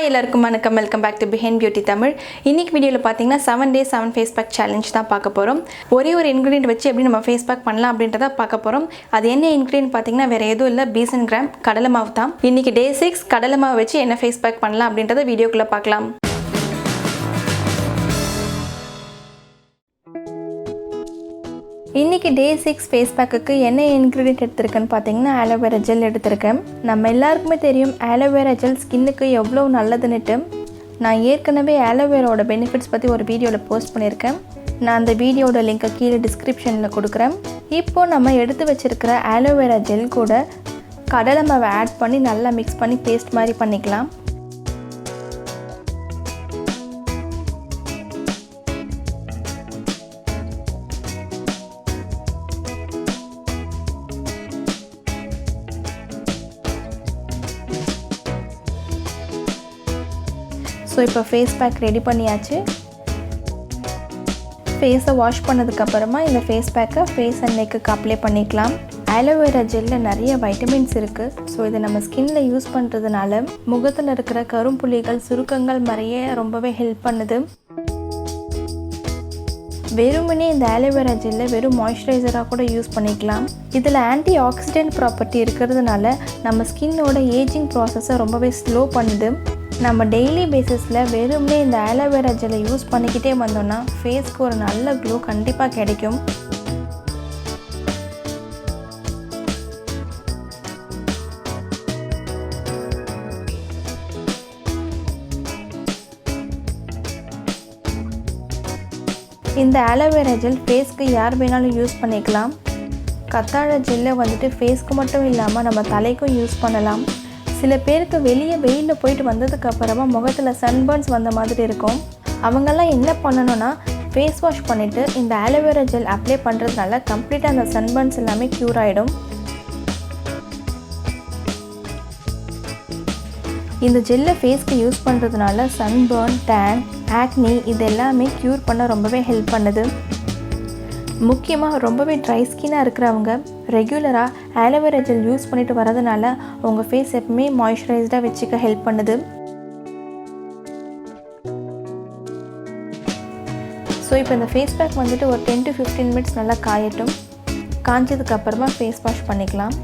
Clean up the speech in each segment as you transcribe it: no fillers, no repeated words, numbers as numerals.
எல்லாருக்கும் வணக்கம். Welcome back to behind beauty Tamil. இன்னைக்கு வீடியோவில் பார்த்தீங்கன்னா 7 days 7 ஃபேஸ் பேக் சேலஞ்ச் தான் பார்க்க போகிறோம். ஒரே ஒரு இன்க்ரீடியன்ட் வச்சு எப்படி நம்ம ஃபேஸ் பேக் பண்ணலாம் அப்படின்றத பார்க்க போகிறோம். அது என்ன இன்க்ரீடியன்ட் பார்த்தீங்கன்னா வேறு எதுவும் இல்லை, பீசன் கிராம் கடலை மாவு தான். இன்னைக்கு டே 6 கடலை மாவு வச்சு என்ன ஃபேஸ் பேக் பண்ணலாம் அப்படின்றத வீடியோக்குள்ளே பார்க்கலாம். இன்றைக்கி டே 6 ஃபேஸ் பேக்குக்கு என்ன இன்க்ரீடியன்ட் எடுத்திருக்கேன்னு பார்த்தீங்கன்னா ஆலோவேரா ஜெல் எடுத்திருக்கேன். நம்ம எல்லாருக்குமே தெரியும் ஆலோவேரா ஜெல் ஸ்கின்னுக்கு எவ்வளோ நல்லதுன்னுட்டு. நான் ஏற்கனவே ஆலோவேராவோட பெனிஃபிட்ஸ் பற்றி ஒரு வீடியோவில் போஸ்ட் பண்ணியிருக்கேன். நான் அந்த வீடியோட லிங்க்கை கீழே டிஸ்கிரிப்ஷனில் கொடுக்குறேன். இப்போது நம்ம எடுத்து வச்சுருக்கிற ஆலோவேரா ஜெல் கூட கடலை மாவை ஆட் பண்ணி நல்லா மிக்ஸ் பண்ணி பேஸ்ட் மாதிரி பண்ணிக்கலாம். ஸோ இப்போ ஃபேஸ் பேக் ரெடி பண்ணியாச்சு. ஃபேஸை வாஷ் பண்ணதுக்கப்புறமா இந்த ஃபேஸ் பேக்கை ஃபேஸ் அண்ட் நெக்குக்கு அப்ளை பண்ணிக்கலாம். ஆலோவேரா ஜெல்லில் நிறைய வைட்டமின்ஸ் இருக்குது. ஸோ இதை நம்ம ஸ்கின்னில் யூஸ் பண்ணுறதுனால முகத்தில் இருக்கிற கரும்புள்ளிகள் சுருக்கங்கள் மறைய ரொம்பவே ஹெல்ப் பண்ணுது. வெறுமனே இந்த ஆலோவேரா ஜெல்லை வெறும் மாய்ஸ்சரைசராக கூட யூஸ் பண்ணிக்கலாம். இதில் ஆன்டி ஆக்சிடென்ட் ப்ராப்பர்ட்டி இருக்கிறதுனால நம்ம ஸ்கின்னோட ஏஜிங் ப்ராசஸை ரொம்பவே ஸ்லோ பண்ணுது. நம்ம டெய்லி பேசிஸில் வெறும்னே இந்த ஆலோவேரா ஜெல்லை யூஸ் பண்ணிக்கிட்டே வந்தோம்னா ஃபேஸ்க்கு ஒரு நல்ல க்ளோ கண்டிப்பாக கிடைக்கும். இந்த ஆலோவேரா ஜெல் ஃபேஸ்க்கு யார் வேணாலும் யூஸ் பண்ணிக்கலாம். கத்தாழை ஜெல்லை வந்துட்டு ஃபேஸ்க்கு மட்டும் இல்லாமல் நம்ம தலைக்கும் யூஸ் பண்ணலாம். சில பேருக்கு வெளியே வெயிலில் போயிட்டு வந்ததுக்கப்புறமா முகத்தில் சன்பர்ன்ஸ் வந்த மாதிரி இருக்கும். அவங்கெல்லாம் என்ன பண்ணணும்னா ஃபேஸ் வாஷ் பண்ணிவிட்டு இந்த ஆலோவேரா ஜெல் அப்ளை பண்ணுறதுனால கம்ப்ளீட்டாக அந்த சன்பர்ன்ஸ் எல்லாமே க்யூர் ஆகிடும். இந்த ஜெல்லை ஃபேஸ்க்கு யூஸ் பண்ணுறதுனால சன்பர்ன், டேன், ஆக்னி இது எல்லாமே க்யூர் பண்ண ரொம்பவே ஹெல்ப் பண்ணுது. முக்கியமாக ரொம்பவே ட்ரை ஸ்கின்னாக இருக்கிறவங்க ரெகுலராக ஆலோவேரா ஜெல் யூஸ் பண்ணிட்டு வரதுனால உங்கள் ஃபேஸ் எப்பவுமே மாய்ஸ்சரைஸ்டாக வச்சுக்க ஹெல்ப் பண்ணுது. ஸோ இப்போ இந்த ஃபேஸ் பேக் வந்துட்டு ஒரு 10 to 15 minutes நல்லா காயட்டும். காய்ச்சதுக்கப்புறமா ஃபேஸ் வாஷ் பண்ணிக்கலாம்.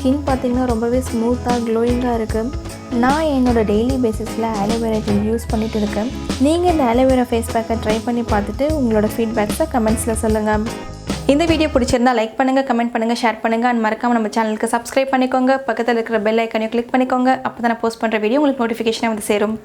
ஸ்கின் பார்த்திங்கன்னா ரொம்பவே ஸ்மூத்தாக க்ளோயிங்காக இருக்குது. நான் என்னோடய டெய்லி பேசிஸில் ஆலோவேரா ஜெல் யூஸ் பண்ணிகிட்டு இருக்கேன். நீங்கள் இந்த ஆலோவேரா ஃபேஸ் பேக்கை ட்ரை பண்ணி பார்த்துட்டு உங்களோட ஃபீட்பேக்ஸை கமெண்ட்ஸில் சொல்லுங்கள். இந்த வீடியோ பிடிச்சிருந்தால் லைக் பண்ணுங்கள், கமெண்ட் பண்ணுங்கள், ஷேர் பண்ணுங்கள். அண்ட் மறக்காமல் நம்ம சேனலுக்கு சப்ஸ்கிரைப் பண்ணிக்கோங்க. பக்கத்தில் இருக்கிற பெல் ஐக்கானையும் கிளிக் பண்ணிக்கோங்க. அப்போ தான் நான் போஸ்ட் பண்ணுற வீடியோ உங்களுக்கு நோட்டிஃபிகேஷனாக வந்து சேரும்.